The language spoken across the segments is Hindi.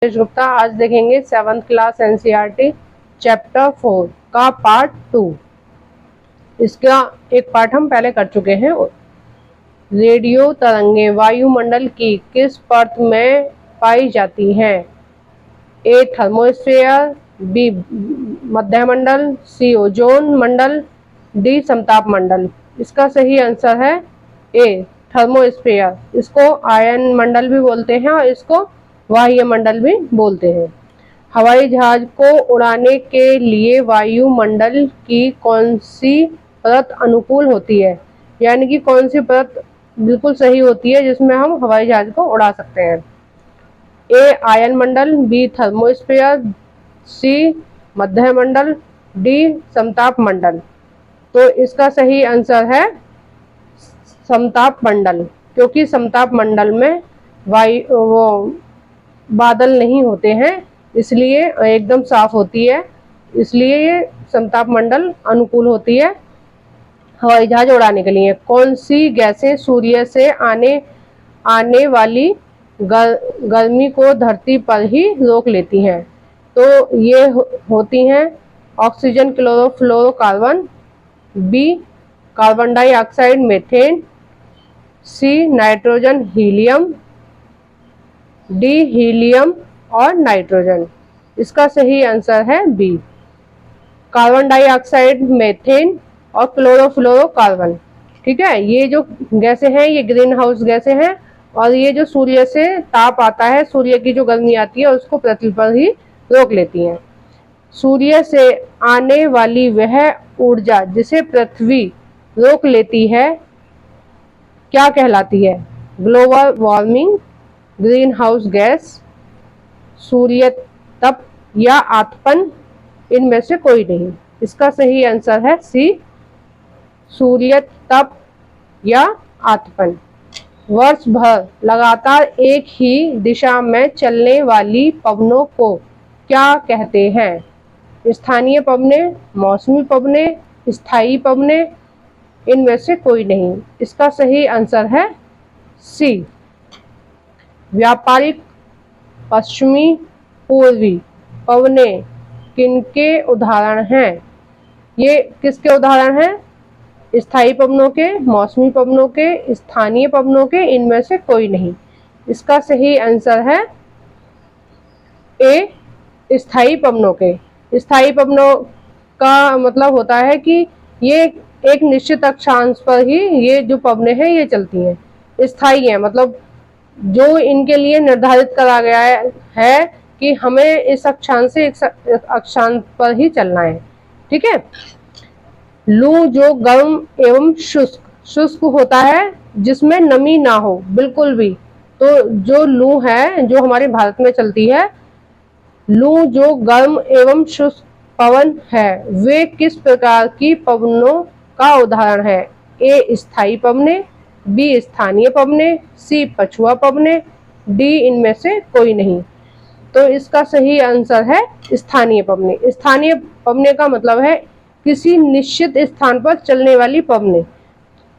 गुप्ता। आज देखेंगे 7th क्लास एनसीईआरटी चैप्टर 4 का पार्ट 2। इसका एक पार्ट हम पहले कर चुके हैं। रेडियो तरंगे वायुमंडल की किस परत में पाई जाती हैं? ए थर्मोस्फीयर, बी मध्यमंडल, सी ओजोन मंडल, डी समताप मंडल। इसका सही आंसर है ए थर्मोस्फीयर। इसको आयन मंडल भी बोलते हैं और इसको वायुमंडल भी बोलते हैं। हवाई जहाज को उड़ाने के लिए वायुमंडल की कौन सी परत अनुकूल होती है? यानी कि कौन सी परत बिल्कुल सही होती है जिसमें हम हवाई जहाज को उड़ा सकते हैं? ए आयन मंडल, बी थर्मोस्फीयर, सी मध्यमंडल, डी समताप मंडल। तो इसका सही आंसर है समताप मंडल, क्योंकि समताप मंडल में बादल नहीं होते हैं, इसलिए एकदम साफ होती है, इसलिए ये समताप मंडल अनुकूल होती है हवाई जहाज उड़ाने के लिए। कौन सी गैसें सूर्य से आने वाली गर्मी को धरती पर ही रोक लेती हैं? तो ये होती हैं oxygen, chlorofluorocarbon, B carbon dioxide, methane, C nitrogen, helium, D helium और नाइट्रोजन। इसका सही आंसर है बी कार्बन डाइऑक्साइड, मीथेन और क्लोरोफ्लोरोकार्बन। ठीक है, ये जो गैसें हैं ये ग्रीन हाउस गैसें हैं और ये जो सूर्य से ताप आता है, सूर्य की जो गर्मी आती है उसको पृथ्वी पर ही रोक लेती हैं। सूर्य से आने वाली वह ऊर्जा जिसे पृथ्वी रोक लेती है क्या कहलाती है? Global warming, green house gas, सूर्य तप या आतपन। इनमें से कोई नहीं। इसका सही आंसर है सी सूर्य तप या आतपन। वर्ष भर लगातार एक ही दिशा में चलने वाली पवनों को क्या कहते हैं? स्थानीय पवनें, मौसमी पवनें, स्थायी पवनें। इनमें से कोई नहीं। इसका सही आंसर है सी व्यापारिक पश्चिमी पूर्वी पवनें। किनके उदाहरण हैं? ये किसके उदाहरण हैं? स्थायी पवनों के, मौसमी पवनों के, स्थानीय पवनों के। इनमें से कोई नहीं। इसका सही आंसर है ए स्थायी पवनों के। स्थायी पवनों का मतलब होता है कि ये एक निश्चित अक्षांश पर ही ये जो पवनें हैं ये चलती हैं। स्थायी है मतलब जो इनके लिए निर्धारित करा गया है कि हमें इस अक्षांश से इस अक्षांश पर ही चलना है। ठीक है। लू जो गर्म एवं शुष्क होता है, जिसमें नमी ना हो बिल्कुल भी। तो जो लू है जो हमारे भारत में चलती है, लू जो गर्म एवं शुष्क पवन है, वे किस प्रकार की पवनों का उदाहरण है? ए स्थायी पवनें, बी स्थानीय पवनें, सी पछुआ पवनें, डी इनमें से कोई नहीं। तो इसका सही आंसर है स्थानीय पवनें। स्थानीय पवनें का मतलब है किसी निश्चित स्थान पर चलने वाली पवनें,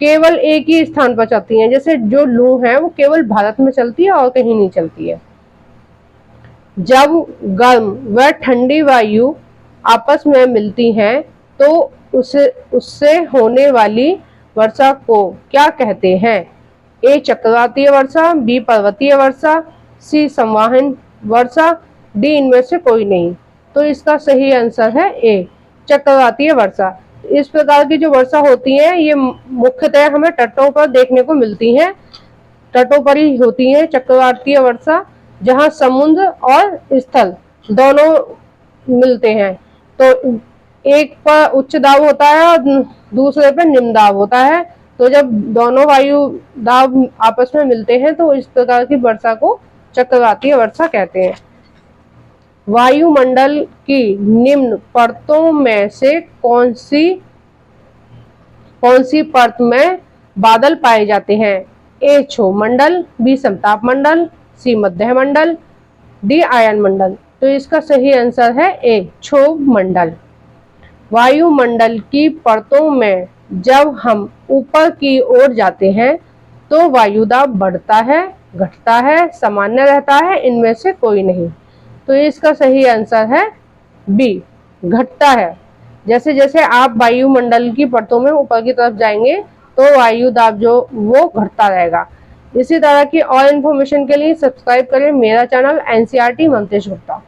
केवल एक ही स्थान पर चलती हैं। जैसे जो लू है वो केवल भारत में चलती है और कहीं नहीं चलती है। जब गर्म व ठंडी वायु आपस में मिलती हैं तो उससे होने वाली वर्षा को क्या कहते हैं? ए चक्रवातीय वर्षा, बी पर्वतीय वर्षा, सी संवहन वर्षा, डी इनमें से कोई नहीं। तो इसका सही आंसर है ए चक्रवातीय वर्षा। इस प्रकार की जो वर्षा होती है ये मुख्यतः हमें तटों पर देखने को मिलती है। तटों पर ही होती है चक्रवातीय वर्षा, जहाँ समुद्र और स्थल दोनों मिलते हैं। तो एक पर उच्च दाब होता है और दूसरे पर निम्न दाब होता है। तो जब दोनों वायु दाब आपस में मिलते हैं तो इस प्रकार की वर्षा को चक्रवातीय वर्षा कहते हैं। वायुमंडल की निम्न परतों में से कौन सी परत में बादल पाए जाते हैं? ए क्षोभ मंडल, बी समताप मंडल, सी मध्य मंडल, डी आयन मंडल। तो इसका सही आंसर है ए क्षोभ मंडल। वायुमंडल की परतों में जब हम ऊपर की ओर जाते हैं तो वायुदाब बढ़ता है, घटता है, सामान्य रहता है, इनमें से कोई नहीं। तो ये इसका सही आंसर है बी, घटता है। जैसे जैसे आप वायुमंडल की परतों में ऊपर की तरफ जाएंगे तो वायु दाब जो वो घटता रहेगा। इसी तरह की और इन्फॉर्मेशन के लिए सब्सक्राइब करें मेरा चैनल एनसीईआरटी मंत्रेश गुप्ता।